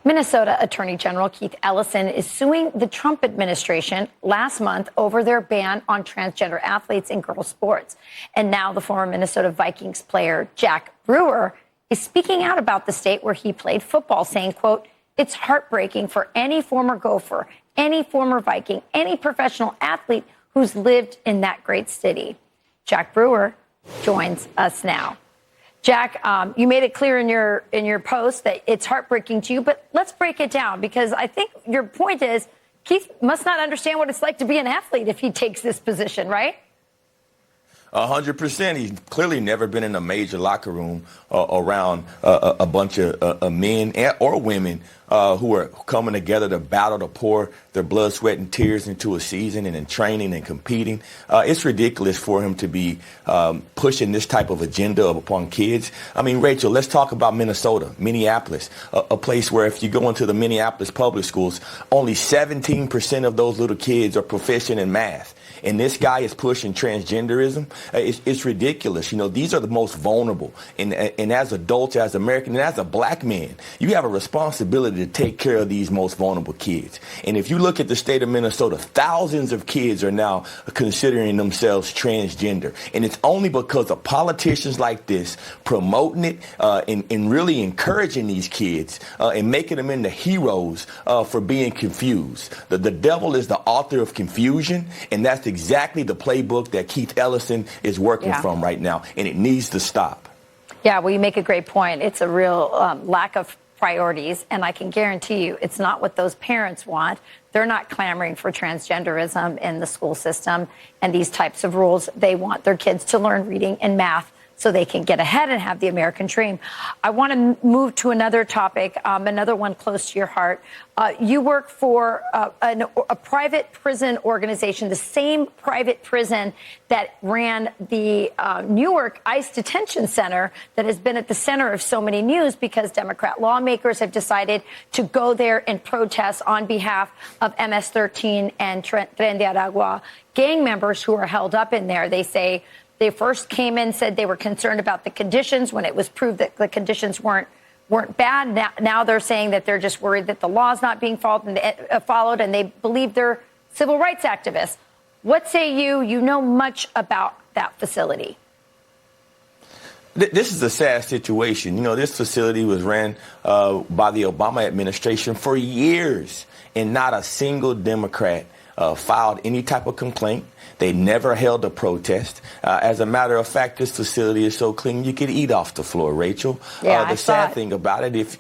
Minnesota Attorney General Keith Ellison is suing the Trump administration last month over their ban on transgender athletes in girls' sports. And now the former Minnesota Vikings player Jack Brewer is speaking out about the state where he played football, saying, quote, "It's heartbreaking for any former Gopher, any former Viking, any professional athlete who's lived in that great city." Jack Brewer joins us now. Jack, you made it clear in your post that it's heartbreaking to you, but let's break it down, because I think your point is Keith must not understand what it's like to be an athlete if he takes this position, right? 100%. He's clearly never been in a major locker room around a bunch of men or women who are coming together to battle to pour their blood, sweat, and tears into a season and in training and competing. It's ridiculous for him to be pushing this type of agenda upon kids. I mean, Rachel, let's talk about Minnesota, Minneapolis, a place where if you go into the Minneapolis public schools, only 17% of those little kids are proficient in math. And this guy is pushing transgenderism. It's ridiculous. You know, these are the most vulnerable. And as adults, as Americans, and as a black man, you have a responsibility to take care of these most vulnerable kids. And if you look at the state of Minnesota, thousands of kids are now considering themselves transgender. And it's only because of politicians like this promoting it and really encouraging these kids and making them into heroes for being confused. The devil is the author of confusion, and that's exactly the playbook that Keith Ellison is working from right now, and it needs to stop. Yeah, well, you make a great point. It's a real lack of priorities, and I can guarantee you it's not what those parents want. They're not clamoring for transgenderism in the school system and these types of rules. They want their kids to learn reading and math so they can get ahead and have the American dream. I want to move to another topic, another one close to your heart. You work for a private prison organization, the same private prison that ran the Newark ICE detention center that has been at the center of so many news because Democrat lawmakers have decided to go there and protest on behalf of MS-13 and Tren de Aragua gang members who are held up in there. They say they first came in, said they were concerned about the conditions when it was proved that the conditions weren't bad. Now they're saying that they're just worried that the law is not being followed, and they believe they're civil rights activists. What say you? You know much about that facility. This is a sad situation. You know, this facility was ran by the Obama administration for years, and not a single Democrat filed any type of complaint. They never held a protest. As a matter of fact, this facility is so clean you could eat off the floor, Rachel. Yeah, the sad thing about it,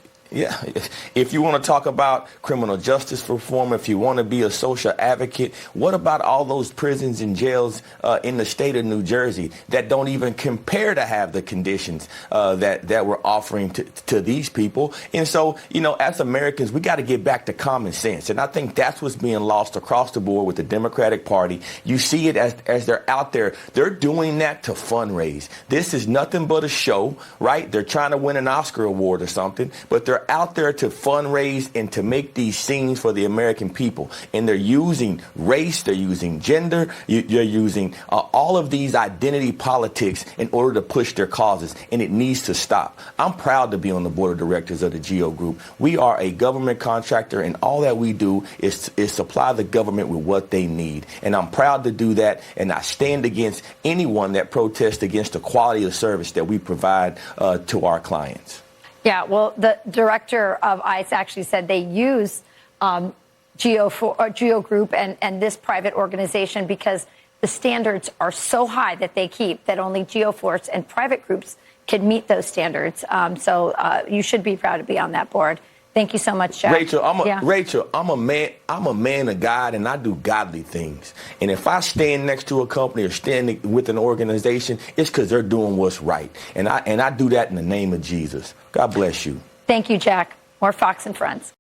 if you want to talk about criminal justice reform, if you want to be a social advocate, what about all those prisons and jails in the state of New Jersey that don't even compare to have the conditions that we're offering to these people? And so, you know, as Americans, we got to get back to common sense. And I think that's what's being lost across the board with the Democratic Party. You see it as they're out there. They're doing that to fundraise. This is nothing but a show, right? They're trying to win an Oscar award or something, but they're out there to fundraise and to make these scenes for the American people. And they're using race, they're using gender, you're using all of these identity politics in order to push their causes. And it needs to stop. I'm proud to be on the board of directors of the GEO Group. We are a government contractor, and all that we do is supply the government with what they need. And I'm proud to do that. And I stand against anyone that protests against the quality of service that we provide to our clients. Yeah, well, the director of ICE actually said they use GEO Group and this private organization because the standards are so high that they keep that only GeoForce and private groups can meet those standards. So you should be proud to be on that board. Thank you so much, Jack. Rachel, I'm a man of God, and I do godly things. And if I stand next to a company or stand with an organization, it's because they're doing what's right. And I do that in the name of Jesus. God bless you. Thank you, Jack. More Fox and Friends.